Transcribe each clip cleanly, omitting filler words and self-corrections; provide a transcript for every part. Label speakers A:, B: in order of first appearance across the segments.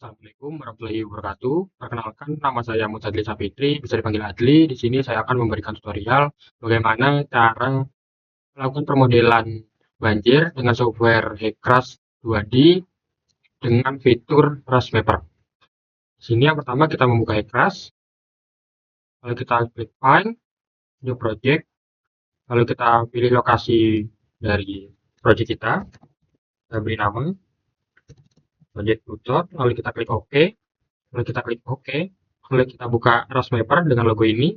A: Assalamualaikum warahmatullahi wabarakatuh. Perkenalkan, nama saya Mujadli Sapitri, bisa dipanggil Adli. Di sini saya akan memberikan tutorial bagaimana cara melakukan permodelan banjir dengan software HECRAS 2D dengan fitur Rush Mapper. Di sini yang pertama kita membuka HECRAS, lalu kita klik Find, New Project, lalu kita pilih lokasi dari project kita beri nama Project Tutor, lalu kita klik OK. Lalu kita klik OK, lalu kita buka Rush Mapper dengan logo ini,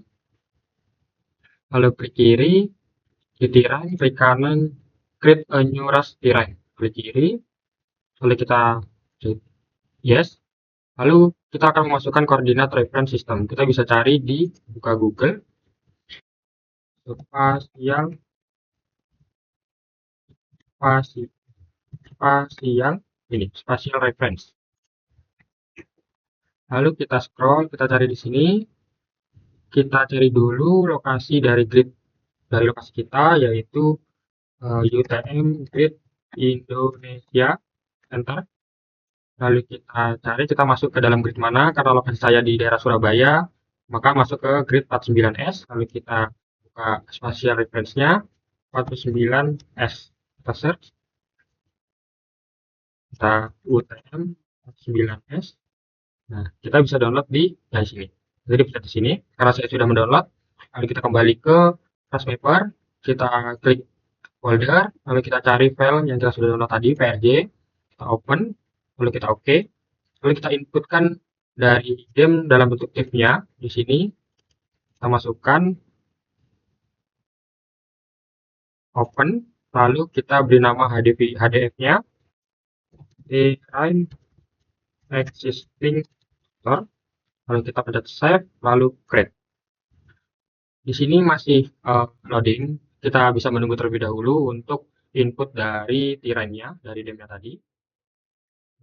A: lalu klik kiri, di tirai, klik kanan, create a new Rush tirai, klik kiri, lalu kita klik yes, lalu kita akan memasukkan koordinat reference system. Kita bisa cari di buka Google, spatial reference. Lalu kita scroll, kita cari di sini, kita cari dulu lokasi dari grid dari lokasi kita, yaitu UTM Grid Indonesia, enter. Lalu kita cari, kita masuk ke dalam grid mana, karena lokasi saya di daerah Surabaya, maka masuk ke grid 49S, lalu kita buka spatial reference-nya, 49S, kita search, kita UTM 49S, nah kita bisa download di sini. Jadi bisa di sini, karena saya sudah mendownload, lalu kita kembali ke Rush Mapper, kita klik folder, lalu kita cari file yang kita sudah download tadi, PRJ, kita open, lalu kita OK, lalu kita inputkan dari DEM dalam bentuk TIFF-nya, di sini, kita masukkan, open, lalu kita beri nama HDF-nya, Define Existing Store, lalu kita pencet Save, lalu Create. Di sini masih loading, kita bisa menunggu terlebih dahulu untuk input dari tirainya, dari DEM-nya tadi.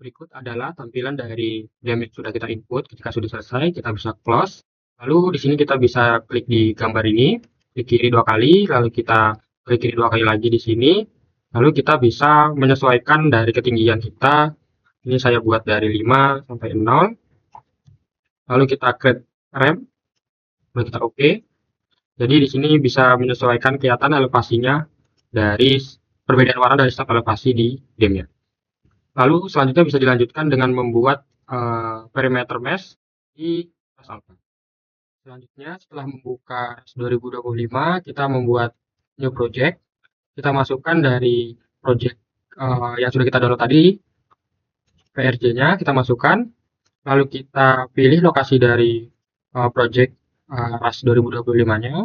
A: Berikut adalah tampilan dari DEM yang sudah kita input. Ketika sudah selesai, kita bisa close. Lalu di sini kita bisa klik di gambar ini, klik kiri 2 kali, lalu kita klik kiri 2 kali lagi di sini. Lalu kita bisa menyesuaikan dari ketinggian kita. Ini saya buat dari 5 sampai 0. Lalu kita create ramp, lalu kita OK. Jadi di sini bisa menyesuaikan kelihatan elevasinya dari perbedaan warna dari setiap elevasi di DEM-nya. Lalu selanjutnya bisa dilanjutkan dengan membuat perimeter mesh di Rush Alpha. Selanjutnya setelah membuka Rush 2025, kita membuat new project. Kita masukkan dari project yang sudah kita download tadi, PRJ-nya kita masukkan. Lalu kita pilih lokasi dari project Rush 2025-nya.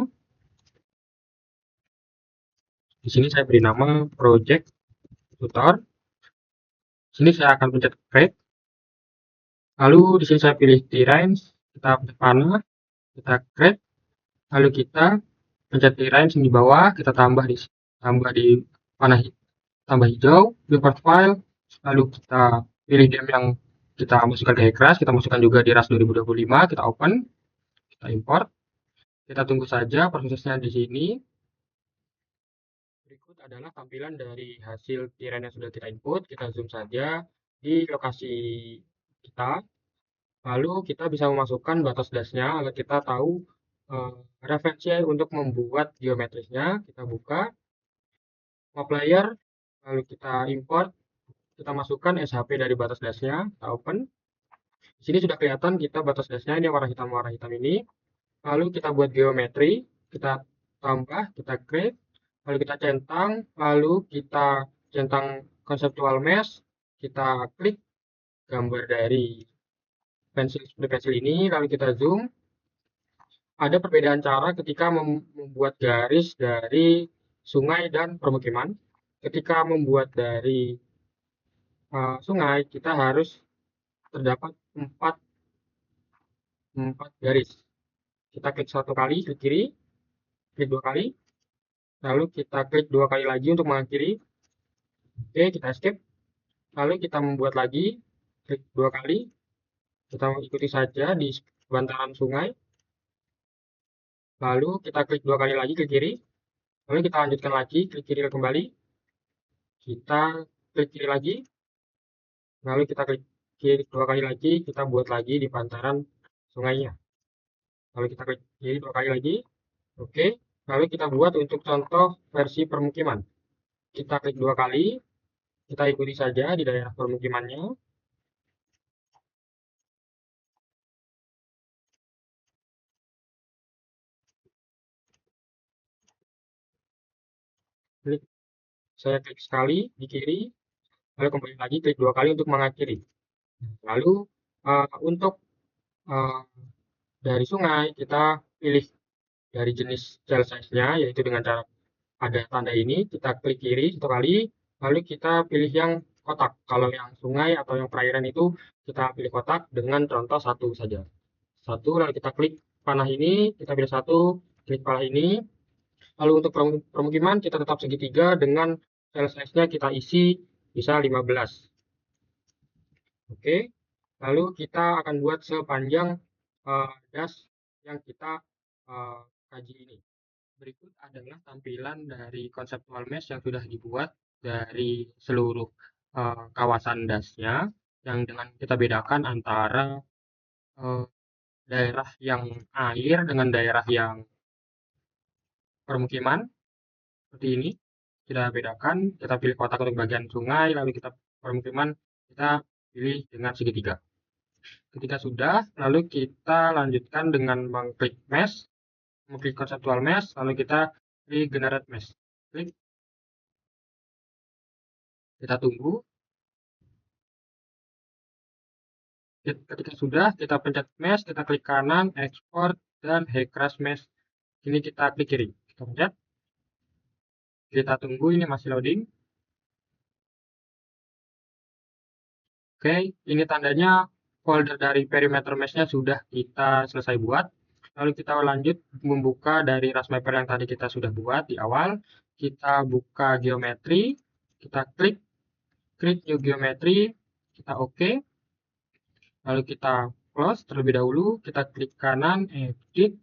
A: Di sini saya beri nama project tutor. Sini saya akan pencet create. Lalu di sini saya pilih terrain, kita pencet panah, kita create. Lalu kita pencet terrain di bawah, kita tambah di panah tambah hijau, import file. Lalu kita pilih DEM yang kita masukkan ke HECRAS, kita masukkan juga di Rush 2025, kita open, kita import. Kita tunggu saja prosesnya di sini. Berikut adalah tampilan dari hasil terrain yang sudah kita input. Kita zoom saja di lokasi kita. Lalu kita bisa memasukkan batas dasnya agar kita tahu referensi untuk membuat geometrisnya. Kita buka map layer, lalu kita import, kita masukkan SHP dari batas dasnya, kita open. Di sini sudah kelihatan kita batas dasnya ini warna hitam ini. Lalu kita buat geometri, kita tambah, kita create, lalu kita centang, lalu kita centang conceptual mesh, kita klik gambar dari pensil ini, lalu kita zoom. Ada perbedaan cara ketika membuat garis dari sungai dan permukiman. Ketika membuat dari sungai, kita harus terdapat 4 garis. Kita klik 1 kali, klik kiri, klik 2 kali, lalu kita klik 2 kali lagi untuk mengakhiri. Oke, kita escape. Lalu kita membuat lagi, klik 2 kali, kita ikuti saja di bantaran sungai. Lalu kita klik 2 kali lagi ke kiri, lalu kita lanjutkan lagi, klik kiri kembali, kita klik kiri lagi, lalu kita klik klik 2 kali lagi, kita buat lagi di pantaran sungainya. Lalu kita klik kiri 2 kali lagi, oke. Lalu kita buat untuk contoh versi permukiman. Kita klik 2 kali, kita ikuti saja di daerah permukimannya. Klik, saya klik sekali di kiri, lalu kembali lagi klik 2 kali untuk mengakhiri. Lalu untuk uh, dari sungai kita pilih dari jenis cell size-nya, yaitu dengan cara ada tanda ini, kita klik kiri 1 kali, lalu kita pilih yang kotak. Kalau yang sungai atau yang perairan itu kita pilih kotak dengan contoh satu saja. Satu, lalu kita klik panah ini, kita pilih satu, klik panah ini. Lalu untuk permukiman kita tetap segitiga dengan cell size-nya kita isi bisa 15. Oke, lalu kita akan buat sepanjang das yang kita kaji ini. Berikut adalah tampilan dari konseptual mesh yang sudah dibuat dari seluruh kawasan dasnya, yang dengan kita bedakan antara eh, daerah yang air dengan daerah yang permukiman, seperti ini. Kita bedakan, kita pilih kotak untuk bagian sungai, lalu kita permukiman, kita pilih dengan segitiga. Ketika sudah, lalu kita lanjutkan dengan mengklik mesh, mengklik conceptual mesh, lalu kita klik generate mesh. Klik, kita tunggu. Ketika sudah, kita pencet mesh, kita klik kanan, export, dan high crash mesh. Ini kita klik kiri. Kita pencet. Kita tunggu, ini masih loading. Oke, ini tandanya folder dari perimeter mesh-nya sudah kita selesai buat. Lalu kita lanjut membuka dari Rasmapper yang tadi kita sudah buat di awal. Kita buka geometri, kita klik create new geometry, kita oke. Lalu kita close terlebih dahulu, kita klik kanan, edit,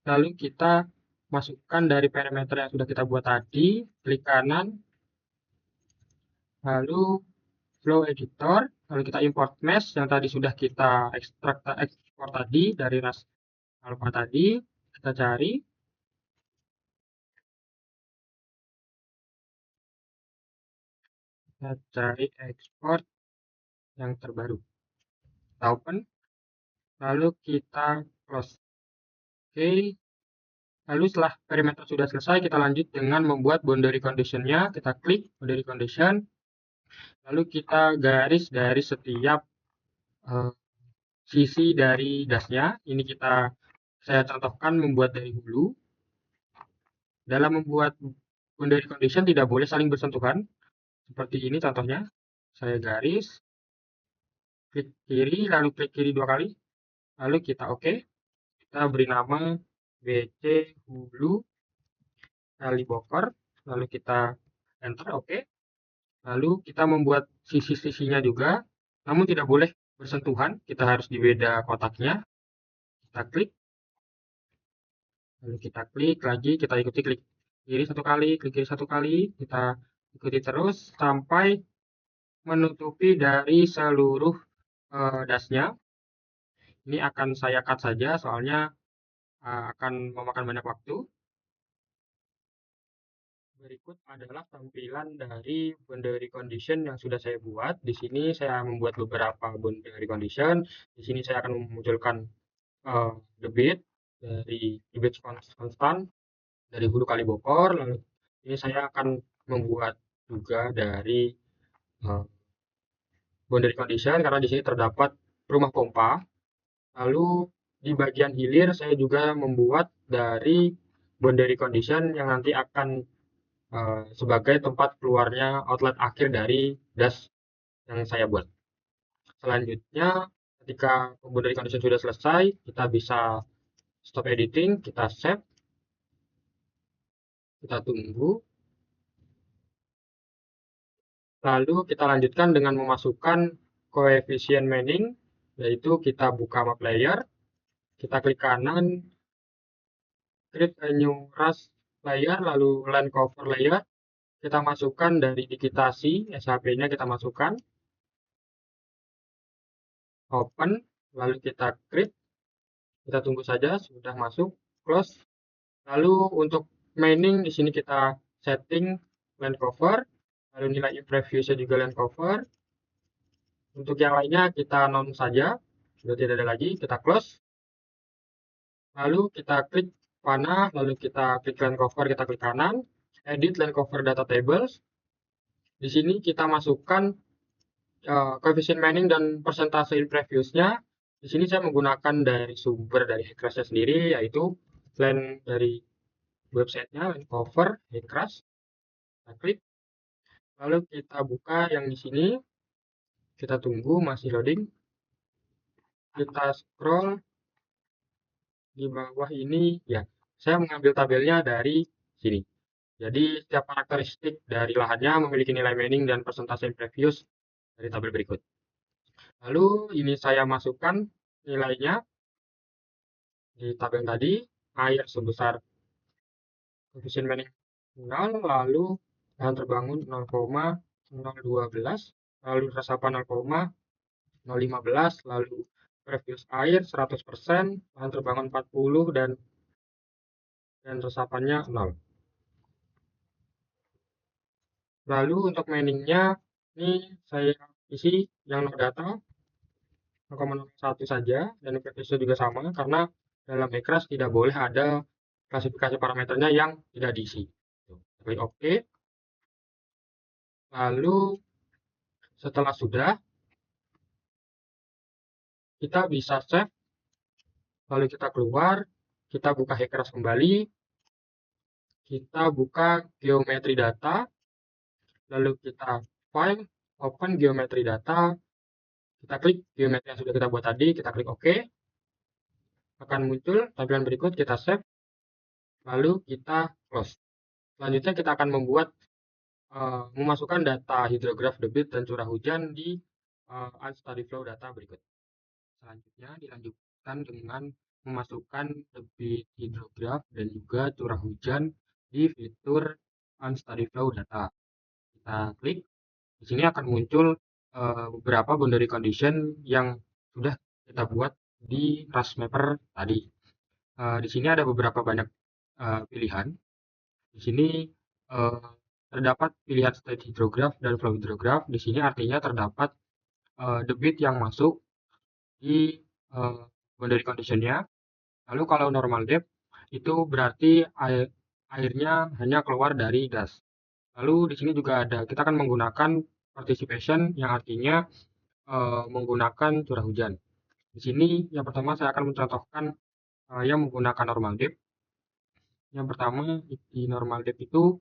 A: lalu kita masukkan dari parameter yang sudah kita buat tadi, klik kanan, lalu flow editor, lalu kita import mesh yang tadi sudah kita ekspor tadi dari ras alpha tadi, kita cari, export yang terbaru, kita open, lalu kita close. Oke, lalu setelah perimeter sudah selesai, kita lanjut dengan membuat boundary condition-nya. Kita klik boundary condition, lalu kita garis dari setiap sisi dari dasnya. Ini saya contohkan membuat dari hulu. Dalam membuat boundary condition tidak boleh saling bersentuhan. Seperti ini contohnya. Saya garis, klik kiri, lalu klik kiri 2 kali. Lalu kita oke. Kita beri nama BC hulu kali bokor. Lalu kita enter oke. Lalu kita membuat sisi-sisinya juga. Namun tidak boleh bersentuhan. Kita harus di beda kotaknya. Kita klik. Lalu kita klik lagi, kita ikuti klik kiri 1 kali, klik kiri 1 kali, kita ikuti terus sampai menutupi dari seluruh dasnya. Ini akan saya cut saja soalnya akan memakan banyak waktu. Berikut adalah tampilan dari boundary condition yang sudah saya buat. Di sini saya membuat beberapa boundary condition. Di sini saya akan memunculkan debit dari debit constant dari hulu kali bokor. Lalu ini saya akan membuat juga dari boundary condition karena di sini terdapat rumah pompa. Lalu di bagian hilir saya juga membuat dari boundary condition yang nanti akan sebagai tempat keluarnya outlet akhir dari das yang saya buat. Selanjutnya, ketika boundary condition sudah selesai, kita bisa stop editing, kita save, kita tunggu. Lalu kita lanjutkan dengan memasukkan koefisien mining, yaitu kita buka map layer, kita klik kanan, create a new raster layer, lalu land cover layer, kita masukkan dari digitasi, SHP-nya kita masukkan. open, lalu kita create, kita tunggu saja sudah masuk, close. Lalu untuk mining di sini kita setting land cover, lalu nilai in previous-nya juga land cover. Untuk yang lainnya kita non saja, sudah tidak ada lagi, kita close. Lalu kita klik panah, lalu kita klik land cover, kita klik kanan, edit land cover data tables. Di sini kita masukkan koefisien mining dan persentase in previous-nya. Di sini saya menggunakan dari sumber dari Hecrashnya sendiri, yaitu land dari websitenya, land cover Hecrash. Kita klik, lalu kita buka yang di sini, kita tunggu masih loading. Kita scroll di bawah ini, ya, saya mengambil tabelnya dari sini. Jadi setiap karakteristik dari lahannya memiliki nilai mining dan persentase in previous dari tabel berikut. Lalu ini saya masukkan nilainya di tabel tadi, air sebesar koefisien mining 0, lalu lahan terbangun 0,012, lalu resapan 0,015, lalu previous air 100%, lahan terbangun 40, dan resapannya 0. Lalu untuk miningnya, ini saya isi yang no data 0,01 saja, dan previous juga sama, karena dalam Hecrash tidak boleh ada klasifikasi parameternya yang tidak diisi. Klik OK. Lalu setelah sudah, kita bisa save. Lalu kita keluar, kita buka Hecrash kembali, kita buka geometri data, lalu kita file, open geometri data, kita klik geometri yang sudah kita buat tadi, kita klik OK. Akan muncul tampilan berikut, kita save, lalu kita close. Selanjutnya kita akan membuat memasukkan data hidrograf, debit, dan curah hujan di unstudy flow data berikut. Selanjutnya dilanjutkan dengan memasukkan debit, hidrograf, dan juga curah hujan di fitur unstudy flow data. Kita klik, di sini akan muncul beberapa boundary condition yang sudah kita buat di RASmapper tadi. Di sini ada beberapa banyak pilihan. Di sini terdapat pilihan state hidrograph dan flow hidrograph. Di sini artinya terdapat debit yang masuk di boundary condition-nya. Lalu kalau normal depth itu berarti airnya hanya keluar dari gas. Lalu di sini juga ada, kita akan menggunakan participation yang artinya menggunakan curah hujan. Di sini yang pertama saya akan mencontohkan yang menggunakan normal depth. Yang pertama di normal depth itu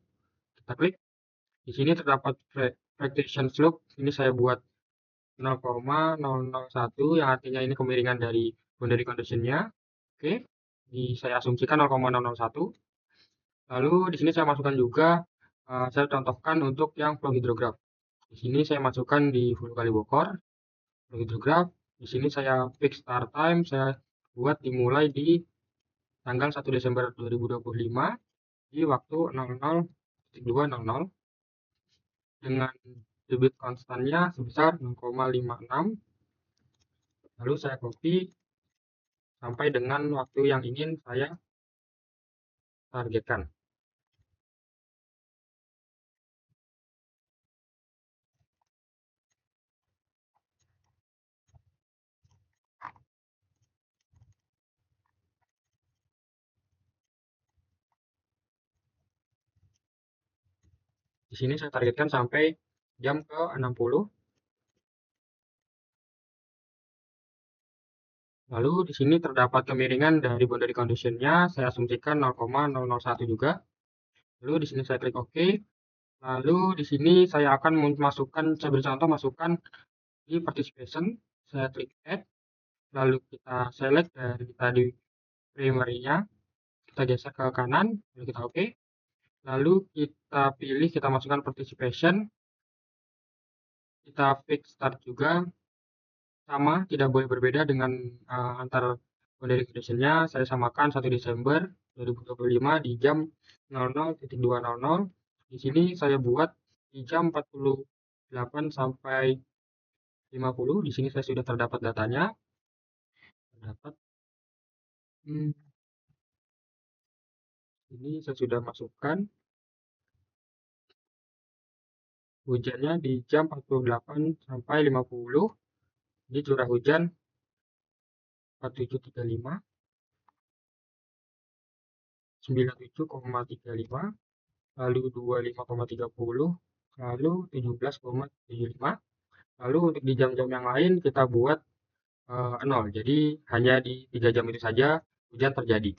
A: kita klik. Di sini terdapat fractation slope. Ini saya buat 0,001 yang artinya ini kemiringan dari boundary condition-nya. Oke, saya asumsikan 0,001. Lalu di sini saya masukkan juga, saya contohkan untuk yang flow hidrograph. Di sini saya masukkan di Hulu Kali Bokor, flow hidrograph. Di sini saya fix start time, saya buat dimulai di tanggal 1 Desember 2025 di waktu 00.200 dengan debit konstannya sebesar 0,56. Lalu saya copy sampai dengan waktu yang ingin saya targetkan. Di sini saya targetkan sampai jam ke-60. Lalu di sini terdapat kemiringan dari boundary condition-nya, saya asumsikan 0,001 juga. Lalu di sini saya klik OK. Lalu di sini saya akan memasukkan, saya beri contoh masukkan di participation. Saya klik add. Lalu kita select dari tadi primary-nya. Kita geser ke kanan, lalu kita OK. Lalu kita pilih, kita masukkan participation. Kita fix start juga. Sama, tidak boleh berbeda dengan antar boundary condition-nya. Saya samakan 1 Desember 2025 di jam 00.200. Di sini saya buat di jam 48 sampai 50. Di sini saya sudah terdapat datanya. Terdapat. Hmm, ini saya sudah masukkan hujannya di jam 48 sampai 50. Ini curah hujan 4735, 97,35, lalu 25,30, lalu 17,75. Lalu untuk di jam-jam yang lain kita buat 0. Jadi hanya di 3 jam itu saja hujan terjadi.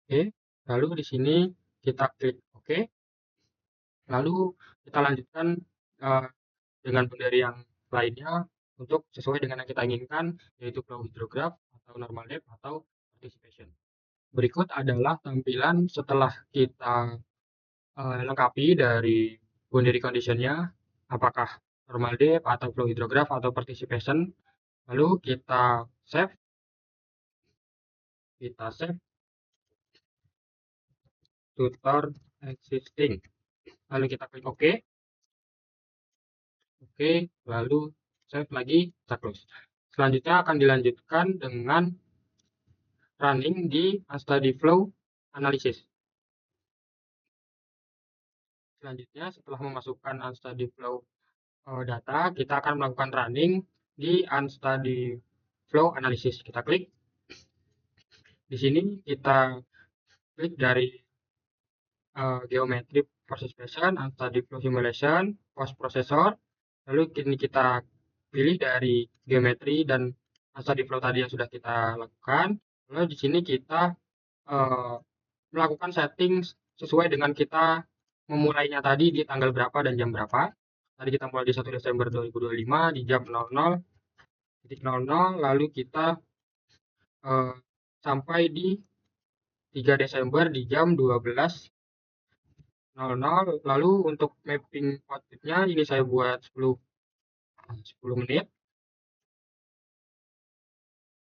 A: Oke, lalu di sini kita klik OK. Lalu kita lanjutkan eh, dengan dari yang lainnya untuk sesuai dengan yang kita inginkan, yaitu flow hydrograph atau normal depth atau participation. Berikut adalah tampilan setelah kita lengkapi dari boundary condition-nya, apakah normal depth atau flow hydrograph atau participation. Lalu kita save tutor existing. Lalu kita klik OK. Oke, lalu save lagi, kita close. Selanjutnya akan dilanjutkan dengan running di unstudy flow analysis. Selanjutnya, setelah memasukkan unstudy flow data, kita akan melakukan running di unstudy flow analysis. Kita klik. Di sini kita klik dari geometry participation, unstudy flow simulation, post processor. Lalu ini kita pilih dari geometri dan unstudy flow tadi yang sudah kita lakukan. Lalu di sini kita melakukan setting sesuai dengan kita memulainya tadi di tanggal berapa dan jam berapa. Tadi kita mulai di 1 Desember 2025 di jam 00.00, lalu kita sampai di 3 Desember di jam 12.00. Lalu untuk mapping outputnya ini saya buat 10 menit.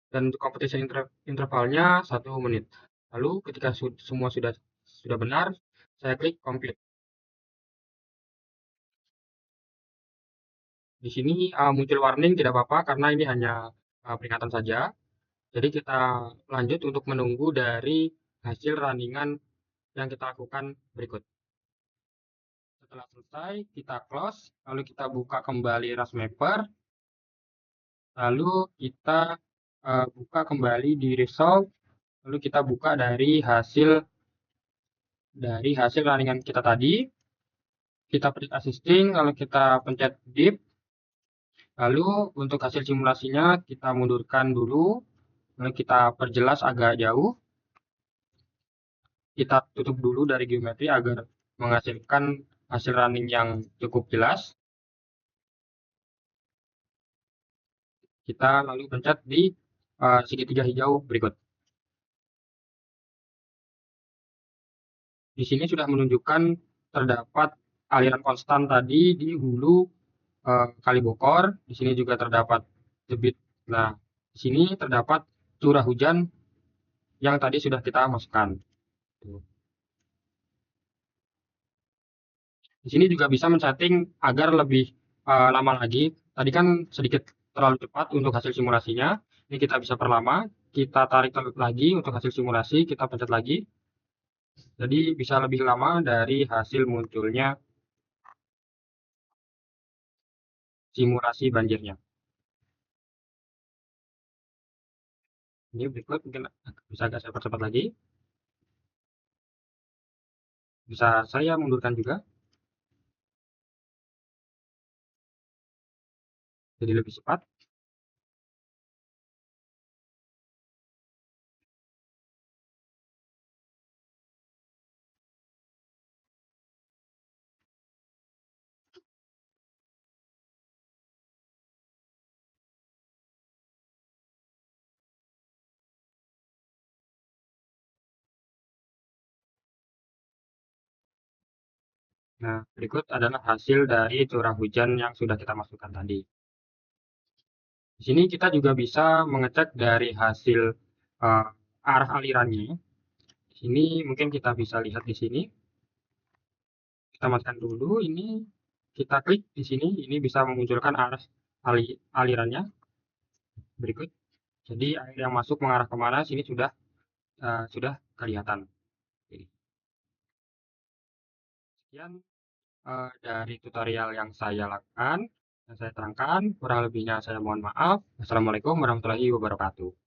A: Dan untuk competition intervalnya 1 menit. Lalu ketika semua sudah benar, saya klik complete. Di sini muncul warning tidak apa-apa karena ini hanya peringatan saja. Jadi kita lanjut untuk menunggu dari hasil runningan yang kita lakukan berikut. Setelah selesai, kita close, lalu kita buka kembali Rasmapper, lalu kita buka kembali di Resolve, lalu kita buka dari hasil runningan kita tadi. Kita pencet assisting, lalu kita pencet deep. Lalu untuk hasil simulasinya kita mundurkan dulu, lalu kita perjelas agak jauh. Kita tutup dulu dari geometri agar menghasilkan hasil running yang cukup jelas. Kita lalu pencet di segitiga hijau berikut. Di sini sudah menunjukkan terdapat aliran konstan tadi di hulu Kali Bokor. Di sini juga terdapat debit. Nah, di sini terdapat curah hujan yang tadi sudah kita masukkan. Di sini juga bisa men-setting agar lebih lama lagi. Tadi kan sedikit terlalu cepat untuk hasil simulasinya. Ini kita bisa perlama. Kita tarik lagi untuk hasil simulasi. Kita pencet lagi. Jadi bisa lebih lama dari hasil munculnya simulasi banjirnya. Ini berikut mungkin bisa agak saya percepat lagi. Bisa saya mundurkan juga. Jadi lebih cepat. Nah, berikut adalah hasil dari curah hujan yang sudah kita masukkan tadi. Di sini kita juga bisa mengecek dari hasil arah alirannya. Di sini mungkin kita bisa lihat di sini. Kita matikan dulu ini, kita klik di sini, ini bisa memunculkan arah alirannya berikut. Jadi air yang masuk mengarah kemana sini sudah kelihatan. Sekian dari tutorial yang saya lakukan, yang saya terangkan. Kurang lebihnya saya mohon maaf. Assalamualaikum warahmatullahi wabarakatuh.